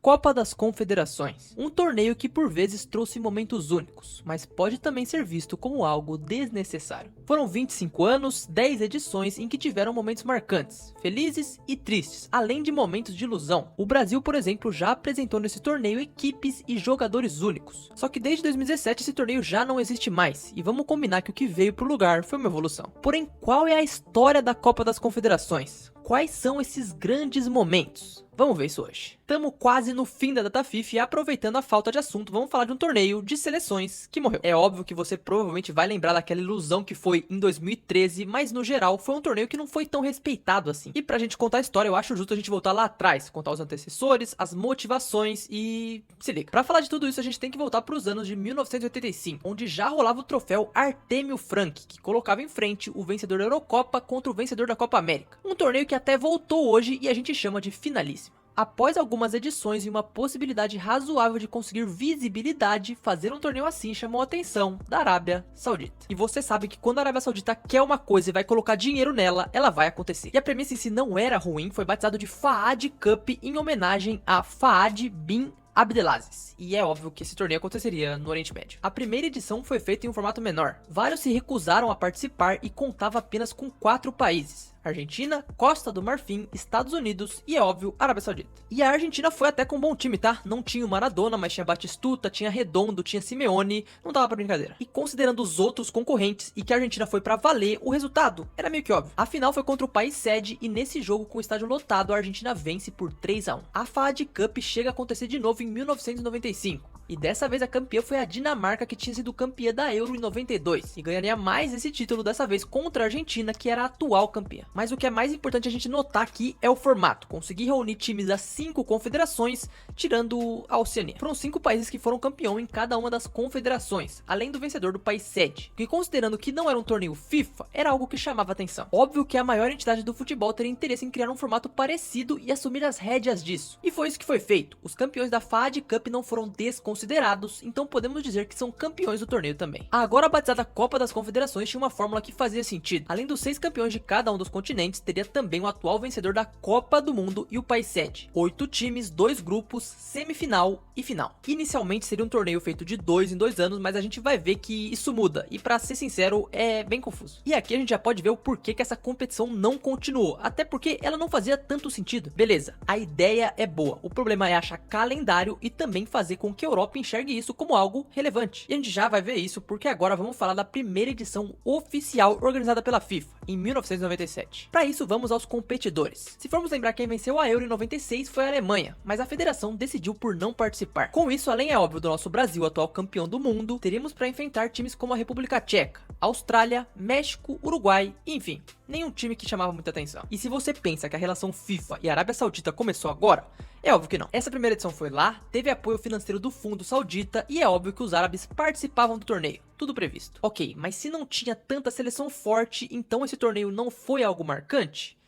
Copa das Confederações, um torneio que por vezes trouxe momentos únicos, mas pode também ser visto como algo desnecessário. Foram 25 anos, 10 edições em que tiveram momentos marcantes, felizes e tristes, além de momentos de ilusão. O Brasil, por exemplo, já apresentou nesse torneio equipes e jogadores únicos. Só que desde 2017 esse torneio já não existe mais, e vamos combinar que o que veio pro lugar foi uma evolução. Porém, qual é a história da Copa das Confederações? Quais são esses grandes momentos? Vamos ver isso hoje. Tamo quase no fim da data FIFA e aproveitando a falta de assunto, vamos falar de um torneio de seleções que morreu. É óbvio que você provavelmente vai lembrar daquela ilusão que foi em 2013, mas no geral foi um torneio que não foi tão respeitado assim. E pra gente contar a história, eu acho justo a gente voltar lá atrás, contar os antecessores, as motivações e... se liga. Pra falar de tudo isso, a gente tem que voltar pros anos de 1985, onde já rolava o troféu Artemio Frank, que colocava em frente o vencedor da Eurocopa contra o vencedor da Copa América. Um torneio que até voltou hoje e a gente chama de finalíssima. Após algumas edições e uma possibilidade razoável de conseguir visibilidade, fazer um torneio assim chamou a atenção da Arábia Saudita. E você sabe que quando a Arábia Saudita quer uma coisa e vai colocar dinheiro nela, ela vai acontecer. E a premissa em si não era ruim, foi batizado de Fahad Cup em homenagem a Fahad bin Abdelaziz, e é óbvio que esse torneio aconteceria no Oriente Médio. A primeira edição foi feita em um formato menor, vários se recusaram a participar e contava apenas com 4 países: Argentina, Costa do Marfim, Estados Unidos e, é óbvio, Arábia Saudita. E a Argentina foi até com um bom time, tá? Não tinha o Maradona, mas tinha Batistuta, tinha Redondo, tinha Simeone, não dava pra brincadeira. E considerando os outros concorrentes e que a Argentina foi pra valer, o resultado era meio que óbvio. A final foi contra o país sede e nesse jogo com o estádio lotado a Argentina vence por 3-1. A Fahad Cup chega a acontecer de novo em 1995. E dessa vez a campeã foi a Dinamarca, que tinha sido campeã da Euro em 92 e ganharia mais esse título dessa vez contra a Argentina, que era a atual campeã. Mas o que é mais importante a gente notar aqui é o formato: conseguir reunir times das 5 confederações, tirando a Oceania. Foram 5 países que foram campeão em cada uma das confederações, além do vencedor do país sede, que, considerando que não era um torneio FIFA, era algo que chamava atenção. Óbvio que a maior entidade do futebol teria interesse em criar um formato parecido e assumir as rédeas disso. E foi isso que foi feito. Os campeões da Fahad Cup não foram desconsiderados, então podemos dizer que são campeões do torneio também. A agora batizada Copa das Confederações tinha uma fórmula que fazia sentido. Além dos 6 campeões de cada um dos continentes, teria também o atual vencedor da Copa do Mundo e o país sede. 8 times, 2 grupos, semifinal e final. Inicialmente seria um torneio feito de 2 em 2 anos, mas a gente vai ver que isso muda, e pra ser sincero, é bem confuso. E aqui a gente já pode ver o porquê que essa competição não continuou, até porque ela não fazia tanto sentido. Beleza, a ideia é boa, o problema é achar calendário e também fazer com que a Europa enxergue isso como algo relevante. E a gente já vai ver isso porque agora vamos falar da primeira edição oficial organizada pela FIFA, em 1997. Para isso vamos aos competidores. Se formos lembrar, quem venceu a Euro em 96 foi a Alemanha, mas a federação decidiu por não participar. Com isso, além, é óbvio, do nosso Brasil, atual campeão do mundo, teríamos para enfrentar times como a República Tcheca, Austrália, México, Uruguai, enfim, nenhum time que chamava muita atenção. E se você pensa que a relação FIFA e Arábia Saudita começou agora, é óbvio que não. Essa primeira edição foi lá, teve apoio financeiro do fundo saudita e é óbvio que os árabes participavam do torneio. Tudo previsto. Ok, mas se não tinha tanta seleção forte, então esse torneio não foi algo marcante?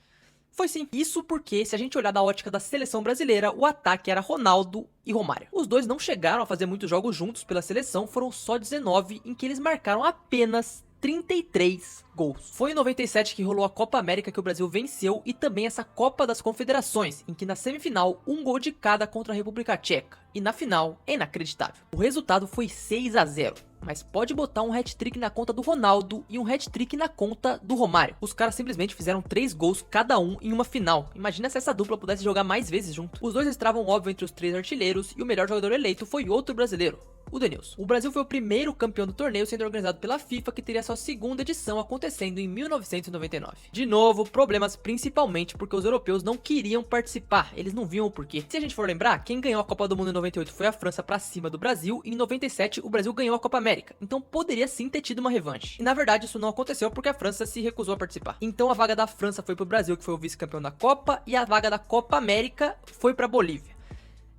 Foi sim. Isso porque, se a gente olhar da ótica da seleção brasileira, o ataque era Ronaldo e Romário. Os dois não chegaram a fazer muitos jogos juntos pela seleção, foram só 19 em que eles marcaram apenas 33 gols. Foi em 97 que rolou a Copa América, que o Brasil venceu, e também essa Copa das Confederações, em que na semifinal um gol de cada contra a República Tcheca, e na final é inacreditável. O resultado foi 6-0. Mas pode botar um hat-trick na conta do Ronaldo e um hat-trick na conta do Romário. Os caras simplesmente fizeram 3 gols cada um em uma final. Imagina se essa dupla pudesse jogar mais vezes junto. Os dois estavam óbvio entre os 3 artilheiros e o melhor jogador eleito foi outro brasileiro, o Denilson. O Brasil foi o primeiro campeão do torneio, sendo organizado pela FIFA, que teria sua segunda edição acontecendo em 1999. De novo, problemas principalmente porque os europeus não queriam participar, eles não viam o porquê. Se a gente for lembrar, quem ganhou a Copa do Mundo em 98 foi a França pra cima do Brasil, e em 97 o Brasil ganhou a Copa América, então poderia sim ter tido uma revanche. E na verdade isso não aconteceu porque a França se recusou a participar. Então a vaga da França foi pro Brasil, que foi o vice-campeão da Copa, e a vaga da Copa América foi pra Bolívia.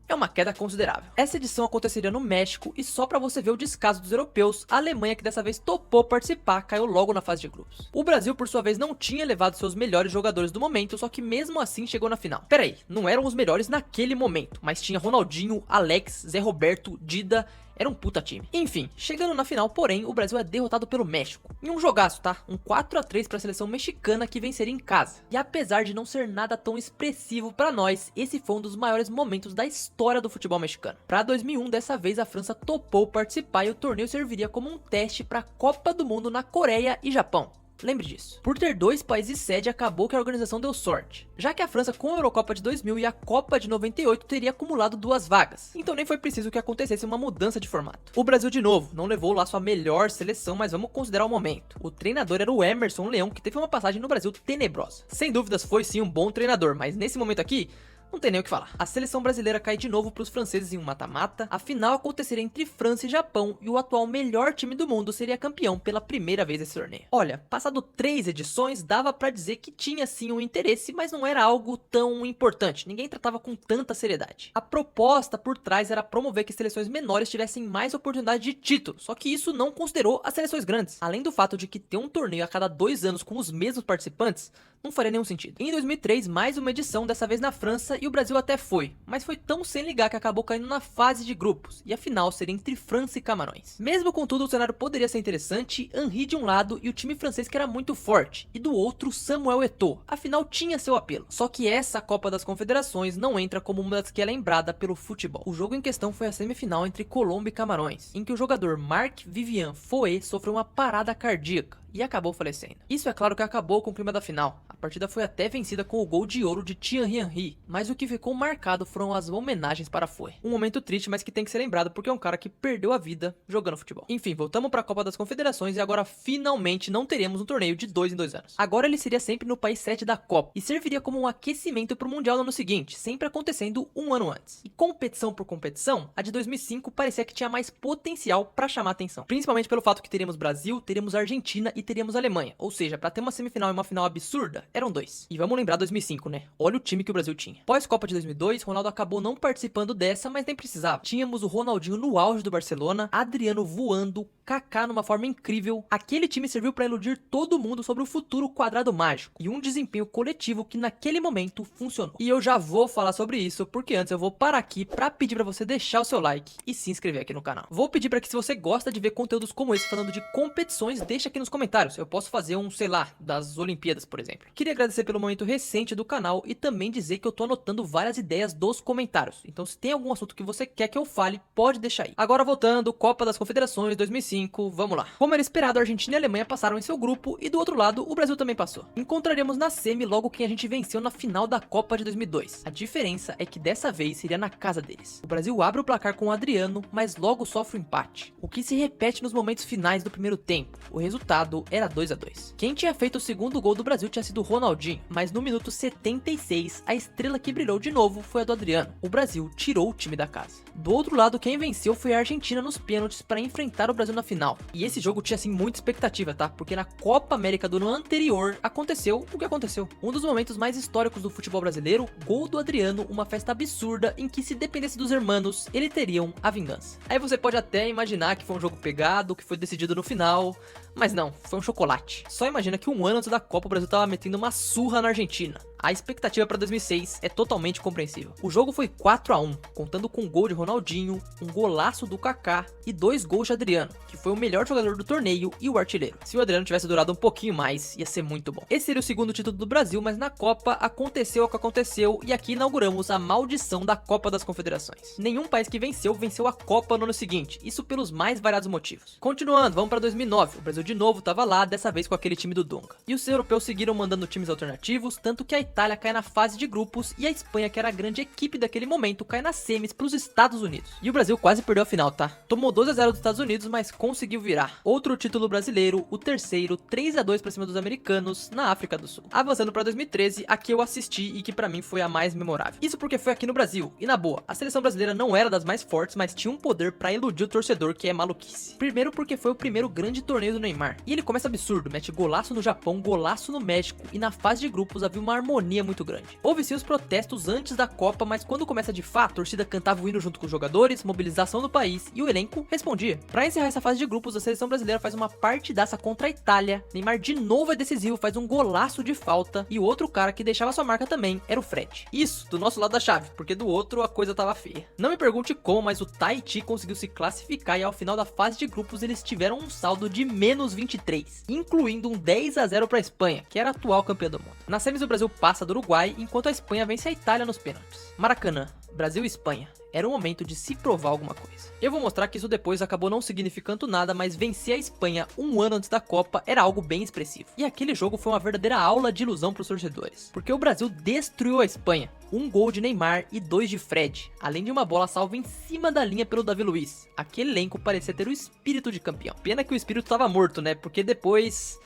É uma queda considerável. Essa edição aconteceria no México, e só pra você ver o descaso dos europeus, a Alemanha, que dessa vez topou participar, caiu logo na fase de grupos. O Brasil, por sua vez, não tinha levado seus melhores jogadores do momento, só que mesmo assim chegou na final. Pera aí, não eram os melhores naquele momento, mas tinha Ronaldinho, Alex, Zé Roberto, Dida Era um puta time. Enfim, chegando na final, porém, o Brasil é derrotado pelo México. Em um jogaço, tá? Um 4-3 para a seleção mexicana que venceria em casa. E apesar de não ser nada tão expressivo para nós, esse foi um dos maiores momentos da história do futebol mexicano. Para 2001, dessa vez a França topou participar e o torneio serviria como um teste para a Copa do Mundo na Coreia e Japão. Lembre disso. Por ter dois países sede, acabou que a organização deu sorte, já que a França com a Eurocopa de 2000 e a Copa de 98 teria acumulado 2 vagas, então nem foi preciso que acontecesse uma mudança de formato. O Brasil de novo não levou lá sua melhor seleção, mas vamos considerar o momento. O treinador era o Emerson Leão, que teve uma passagem no Brasil tenebrosa. Sem dúvidas foi sim um bom treinador, mas nesse momento aqui não tem nem o que falar. A seleção brasileira cai de novo para os franceses em um mata-mata. A final aconteceria entre França e Japão e o atual melhor time do mundo seria campeão pela primeira vez nesse torneio. Olha, passado 3 edições, dava pra dizer que tinha sim um interesse, mas não era algo tão importante. Ninguém tratava com tanta seriedade. A proposta por trás era promover que seleções menores tivessem mais oportunidade de título, só que isso não considerou as seleções grandes. Além do fato de que ter um torneio a cada 2 anos com os mesmos participantes não faria nenhum sentido. Em 2003, mais uma edição, dessa vez na França, e o Brasil até foi, mas foi tão sem ligar que acabou caindo na fase de grupos, e a final seria entre França e Camarões. Mesmo contudo, o cenário poderia ser interessante, Henry de um lado e o time francês que era muito forte, e do outro Samuel Eto'o, afinal tinha seu apelo. Só que essa Copa das Confederações não entra como uma das que é lembrada pelo futebol. O jogo em questão foi a semifinal entre Colômbia e Camarões, em que o jogador Marc-Vivien Foé sofreu uma parada cardíaca e acabou falecendo. Isso é claro que acabou com o clima da final. A partida foi até vencida com o gol de ouro de Thierry Henry, mas o que ficou marcado foram as homenagens para Foé. Um momento triste, mas que tem que ser lembrado porque é um cara que perdeu a vida jogando futebol. Enfim, voltamos para a Copa das Confederações e agora finalmente não teremos um torneio de 2 em 2 anos. Agora ele seria sempre no país sede da Copa e serviria como um aquecimento para o Mundial no ano seguinte, sempre acontecendo um ano antes. E competição por competição, a de 2005 parecia que tinha mais potencial para chamar atenção, principalmente pelo fato que teríamos Brasil, teríamos Argentina e teríamos Alemanha, ou seja, para ter uma semifinal e uma final absurda, eram 2. E vamos lembrar 2005, né? Olha o time que o Brasil tinha. Pós-Copa de 2002, Ronaldo acabou não participando dessa, mas nem precisava. Tínhamos o Ronaldinho no auge do Barcelona, Adriano voando, Kaká numa forma incrível. Aquele time serviu para iludir todo mundo sobre o futuro quadrado mágico e um desempenho coletivo que naquele momento funcionou. E eu já vou falar sobre isso, porque antes eu vou parar aqui para pedir para você deixar o seu like e se inscrever aqui no canal. Vou pedir para que, se você gosta de ver conteúdos como esse falando de competições, deixa aqui nos comentários. Eu posso fazer um, sei lá, das Olimpíadas, por exemplo. Queria agradecer pelo momento recente do canal e também dizer que eu tô anotando várias ideias dos comentários. Então se tem algum assunto que você quer que eu fale, pode deixar aí. Agora voltando, Copa das Confederações 2005, vamos lá. Como era esperado, a Argentina e a Alemanha passaram em seu grupo e do outro lado, o Brasil também passou. Encontraremos na semi logo quem a gente venceu na final da Copa de 2002. A diferença é que dessa vez seria na casa deles. O Brasil abre o placar com o Adriano, mas logo sofre o empate, o que se repete nos momentos finais do primeiro tempo. O resultado era 2-2. Quem tinha feito o segundo gol do Brasil tinha sido o Ronaldinho, mas no minuto 76, a estrela que brilhou de novo foi a do Adriano. O Brasil tirou o time da casa. Do outro lado, quem venceu foi a Argentina nos pênaltis para enfrentar o Brasil na final. E esse jogo tinha assim muita expectativa, tá? Porque na Copa América do ano anterior aconteceu o que aconteceu. Um dos momentos mais históricos do futebol brasileiro, gol do Adriano, uma festa absurda em que, se dependesse dos hermanos, eles teriam a vingança. Aí você pode até imaginar que foi um jogo pegado, que foi decidido no final, mas não, foi um chocolate. Só imagina que um ano antes da Copa o Brasil tava metendo uma surra na Argentina. A expectativa para 2006 é totalmente compreensível. O jogo foi 4-1, contando com um gol de Ronaldinho, um golaço do Kaká e 2 gols de Adriano, que foi o melhor jogador do torneio e o artilheiro. Se o Adriano tivesse durado um pouquinho mais, ia ser muito bom. Esse seria o segundo título do Brasil, mas na Copa aconteceu o que aconteceu e aqui inauguramos a maldição da Copa das Confederações. Nenhum país que venceu a Copa no ano seguinte, isso pelos mais variados motivos. Continuando, vamos para 2009. O Brasil de novo estava lá, dessa vez com aquele time do Dunga. E os europeus seguiram mandando times alternativos, tanto que a Itália cai na fase de grupos e a Espanha, que era a grande equipe daquele momento, cai nas semis para os Estados Unidos. E o Brasil quase perdeu a final, tá? Tomou 2-0 dos Estados Unidos, mas conseguiu virar. Outro título brasileiro, o terceiro, 3-2 para cima dos americanos na África do Sul. Avançando para 2013, aqui eu assisti e que para mim foi a mais memorável. Isso porque foi aqui no Brasil. E na boa, a seleção brasileira não era das mais fortes, mas tinha um poder para iludir o torcedor, que é maluquice. Primeiro porque foi o primeiro grande torneio do Neymar. E ele começa absurdo, mete golaço no Japão, golaço no México, e na fase de grupos havia uma harmonia desarmonia muito grande. Houve sim os protestos antes da Copa, mas quando começa de fato, a torcida cantava o hino junto com os jogadores, mobilização do país e o elenco respondia. Pra encerrar essa fase de grupos, a seleção brasileira faz uma partidaça contra a Itália, Neymar de novo é decisivo, faz um golaço de falta e o outro cara que deixava sua marca também era o Fred. Isso, do nosso lado da chave, porque do outro a coisa tava feia. Não me pergunte como, mas o Tahiti conseguiu se classificar e ao final da fase de grupos eles tiveram um saldo de menos 23, incluindo um 10-0 pra Espanha, que era a atual campeã do mundo. Na semis o Brasil passa do Uruguai, enquanto a Espanha vence a Itália nos pênaltis. Maracanã, Brasil e Espanha. Era o momento de se provar alguma coisa. Eu vou mostrar que isso depois acabou não significando nada, mas vencer a Espanha um ano antes da Copa era algo bem expressivo. E aquele jogo foi uma verdadeira aula de ilusão para os torcedores, porque o Brasil destruiu a Espanha. Um gol de Neymar e 2 de Fred, além de uma bola salva em cima da linha pelo Davi Luiz. Aquele elenco parecia ter o espírito de campeão. Pena que o espírito estava morto, né? Porque depois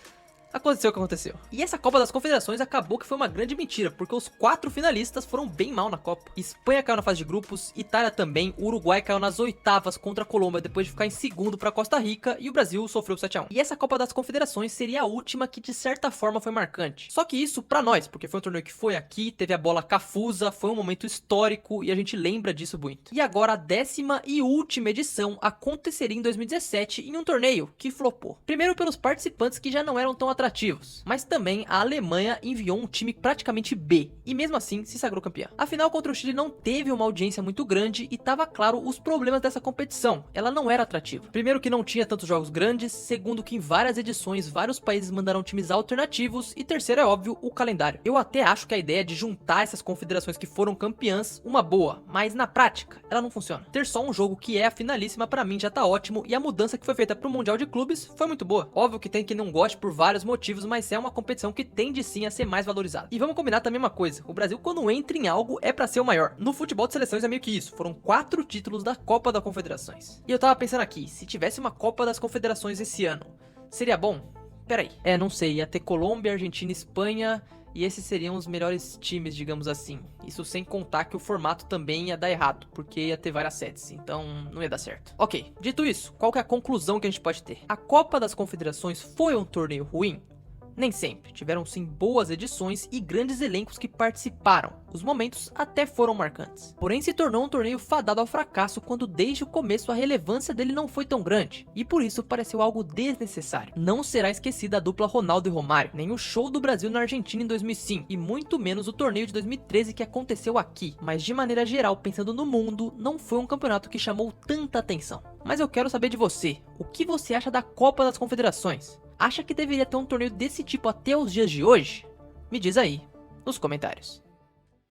aconteceu o que aconteceu. E essa Copa das Confederações acabou que foi uma grande mentira, porque os 4 finalistas foram bem mal na Copa. Espanha caiu na fase de grupos, Itália também, o Uruguai caiu nas oitavas contra a Colômbia depois de ficar em segundo para Costa Rica e o Brasil sofreu 7-1. E essa Copa das Confederações seria a última que de certa forma foi marcante. Só que isso pra nós, porque foi um torneio que foi aqui, teve a bola cafusa, foi um momento histórico e a gente lembra disso muito. E agora a 10ª e última edição aconteceria em 2017 em um torneio que flopou. Primeiro pelos participantes que já não eram tão atrativos, mas também a Alemanha enviou um time praticamente B e mesmo assim se sagrou campeã. A final contra o Chile não teve uma audiência muito grande e tava claro os problemas dessa competição, ela não era atrativa. Primeiro que não tinha tantos jogos grandes, segundo que em várias edições vários países mandaram times alternativos e terceiro é óbvio, o calendário. Eu até acho que a ideia de juntar essas confederações que foram campeãs, uma boa, mas na prática ela não funciona. Ter só um jogo que é a finalíssima pra mim já tá ótimo e a mudança que foi feita pro Mundial de Clubes foi muito boa. Óbvio que tem quem não goste por vários motivos, mas é uma competição que tende sim a ser mais valorizada. E vamos combinar também uma coisa, o Brasil quando entra em algo é pra ser o maior. No futebol de seleções é meio que isso, foram 4 títulos da Copa das Confederações. E eu tava pensando aqui, se tivesse uma Copa das Confederações esse ano, seria bom? Peraí, não sei, ia ter Colômbia, Argentina, Espanha e esses seriam os melhores times, digamos assim. Isso sem contar que o formato também ia dar errado, porque ia ter várias sedes, então não ia dar certo. Ok, dito isso, qual que é a conclusão que a gente pode ter? A Copa das Confederações foi um torneio ruim? Nem sempre, tiveram sim boas edições e grandes elencos que participaram, os momentos até foram marcantes. Porém se tornou um torneio fadado ao fracasso quando desde o começo a relevância dele não foi tão grande, e por isso pareceu algo desnecessário. Não será esquecida a dupla Ronaldo e Romário, nem o show do Brasil na Argentina em 2005, e muito menos o torneio de 2013 que aconteceu aqui, mas de maneira geral, pensando no mundo, não foi um campeonato que chamou tanta atenção. Mas eu quero saber de você, o que você acha da Copa das Confederações? Acha que deveria ter um torneio desse tipo até os dias de hoje? Me diz aí, nos comentários.